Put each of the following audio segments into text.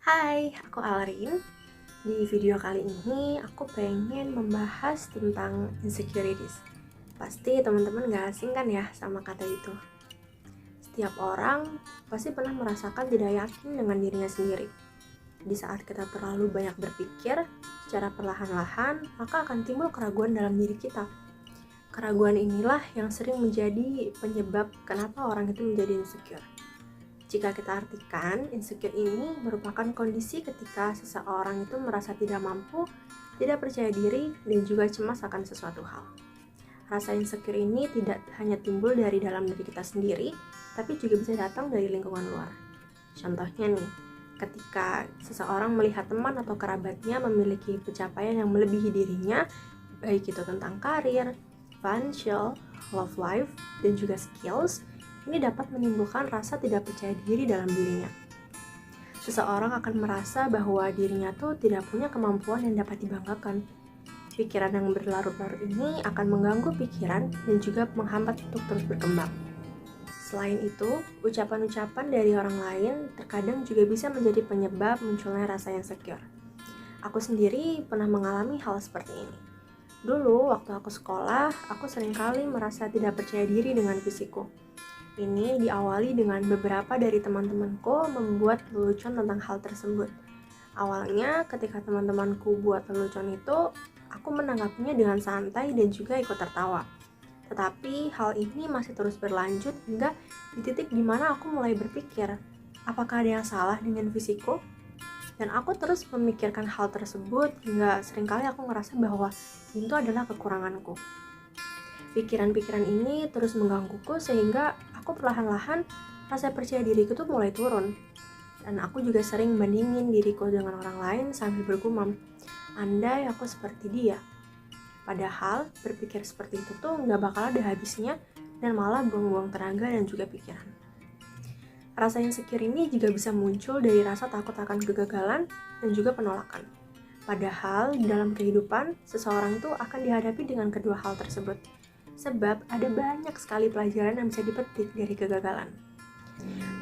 Hai, aku Alrin. Di video kali ini aku pengen membahas tentang insecurities. Pasti teman-teman gak asing kan ya sama kata itu. Setiap orang pasti pernah merasakan tidak yakin dengan dirinya sendiri. Di saat kita terlalu banyak berpikir secara perlahan-lahan, maka akan timbul keraguan dalam diri kita. Keraguan inilah yang sering menjadi penyebab kenapa orang itu menjadi insecure. Jika kita artikan, insecure ini merupakan kondisi ketika seseorang itu merasa tidak mampu, tidak percaya diri, dan juga cemas akan sesuatu hal. Rasa insecure ini tidak hanya timbul dari dalam diri kita sendiri, tapi juga bisa datang dari lingkungan luar. Contohnya nih, ketika seseorang melihat teman atau kerabatnya memiliki pencapaian yang melebihi dirinya, baik itu tentang karir, financial, love life, dan juga skills, ini dapat menimbulkan rasa tidak percaya diri dalam dirinya. Seseorang akan merasa bahwa dirinya tuh tidak punya kemampuan yang dapat dibanggakan. Pikiran yang berlarut-larut ini akan mengganggu pikiran dan juga menghambat untuk terus berkembang. Selain itu, ucapan-ucapan dari orang lain terkadang juga bisa menjadi penyebab munculnya rasa insecure. Aku sendiri pernah mengalami hal seperti ini. Dulu, waktu aku sekolah, aku seringkali merasa tidak percaya diri dengan fisikku. Ini diawali dengan beberapa dari teman-temanku membuat lelucon tentang hal tersebut. Awalnya ketika teman-temanku buat lelucon itu, aku menanggapinya dengan santai dan juga ikut tertawa. Tetapi hal ini masih terus berlanjut hingga di titik dimana aku mulai berpikir, apakah ada yang salah dengan fisikku? Dan aku terus memikirkan hal tersebut hingga seringkali aku ngerasa bahwa itu adalah kekuranganku. Pikiran-pikiran ini terus menggangguku sehingga aku perlahan-lahan rasa percaya diriku tuh mulai turun. Dan aku juga sering membandingin diriku dengan orang lain sambil bergumam, andai aku seperti dia. Padahal berpikir seperti itu tuh gak bakal ada habisnya dan malah buang-buang tenaga dan juga pikiran. Rasa insecure ini juga bisa muncul dari rasa takut akan kegagalan dan juga penolakan. Padahal di dalam kehidupan, seseorang tuh akan dihadapi dengan kedua hal tersebut. Sebab ada banyak sekali pelajaran yang bisa dipetik dari kegagalan.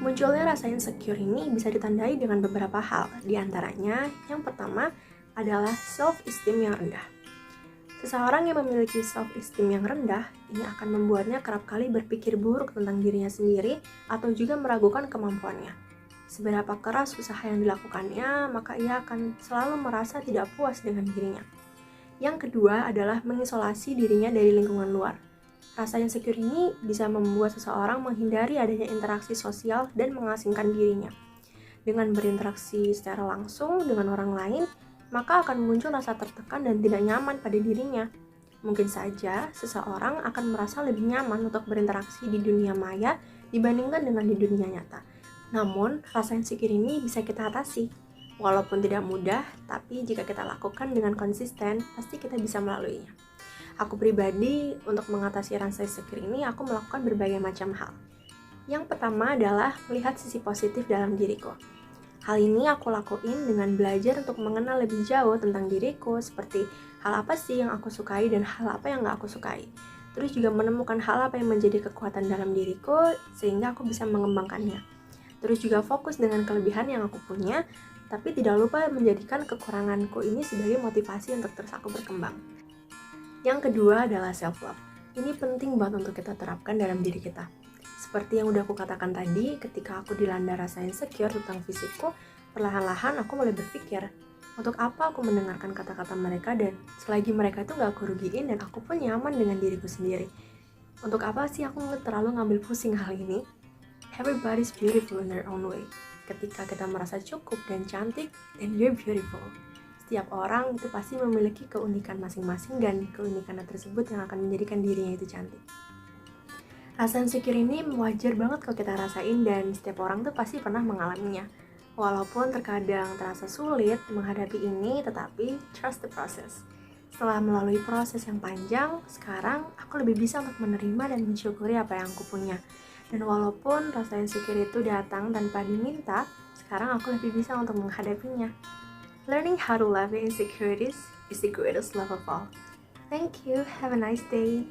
Munculnya rasa insecure ini bisa ditandai dengan beberapa hal. Di antaranya, yang pertama adalah self-esteem yang rendah. Seseorang yang memiliki self-esteem yang rendah, ini akan membuatnya kerap kali berpikir buruk tentang dirinya sendiri atau juga meragukan kemampuannya. Seberapa keras usaha yang dilakukannya, maka ia akan selalu merasa tidak puas dengan dirinya. Yang kedua adalah mengisolasi dirinya dari lingkungan luar. Rasa insecure ini bisa membuat seseorang menghindari adanya interaksi sosial dan mengasingkan dirinya. Dengan berinteraksi secara langsung dengan orang lain, maka akan muncul rasa tertekan dan tidak nyaman pada dirinya. Mungkin saja seseorang akan merasa lebih nyaman untuk berinteraksi di dunia maya dibandingkan dengan di dunia nyata. Namun, rasa insecure ini bisa kita atasi. Walaupun tidak mudah, tapi jika kita lakukan dengan konsisten, pasti kita bisa melaluinya. Aku pribadi, untuk mengatasi rasa insecure ini, aku melakukan berbagai macam hal. Yang pertama adalah melihat sisi positif dalam diriku. Hal ini aku lakuin dengan belajar untuk mengenal lebih jauh tentang diriku, seperti hal apa sih yang aku sukai dan hal apa yang gak aku sukai. Terus juga menemukan hal apa yang menjadi kekuatan dalam diriku, sehingga aku bisa mengembangkannya. Terus juga fokus dengan kelebihan yang aku punya, tapi tidak lupa menjadikan kekuranganku ini sebagai motivasi untuk terus aku berkembang. Yang kedua adalah self-love. Ini penting banget untuk kita terapkan dalam diri kita. Seperti yang udah aku katakan tadi, ketika aku dilanda rasa insecure tentang fisikku, perlahan-lahan aku mulai berpikir, untuk apa aku mendengarkan kata-kata mereka dan selagi mereka itu gak aku rugiin dan aku pun nyaman dengan diriku sendiri. Untuk apa sih aku terlalu ngambil pusing hal ini? Everybody's beautiful in their own way. Ketika kita merasa cukup dan cantik, then you're beautiful. Setiap orang itu pasti memiliki keunikan masing-masing dan keunikan tersebut yang akan menjadikan dirinya itu cantik. Rasa insecure ini wajar banget kalau kita rasain dan setiap orang tuh pasti pernah mengalaminya. Walaupun terkadang terasa sulit menghadapi ini, tetapi trust the process. Setelah melalui proses yang panjang, sekarang aku lebih bisa untuk menerima dan mensyukuri apa yang aku punya. Dan walaupun rasa insecure itu datang tanpa diminta, sekarang aku lebih bisa untuk menghadapinya. Learning how to love your insecurities is the greatest love of all. Thank you. Have a nice day.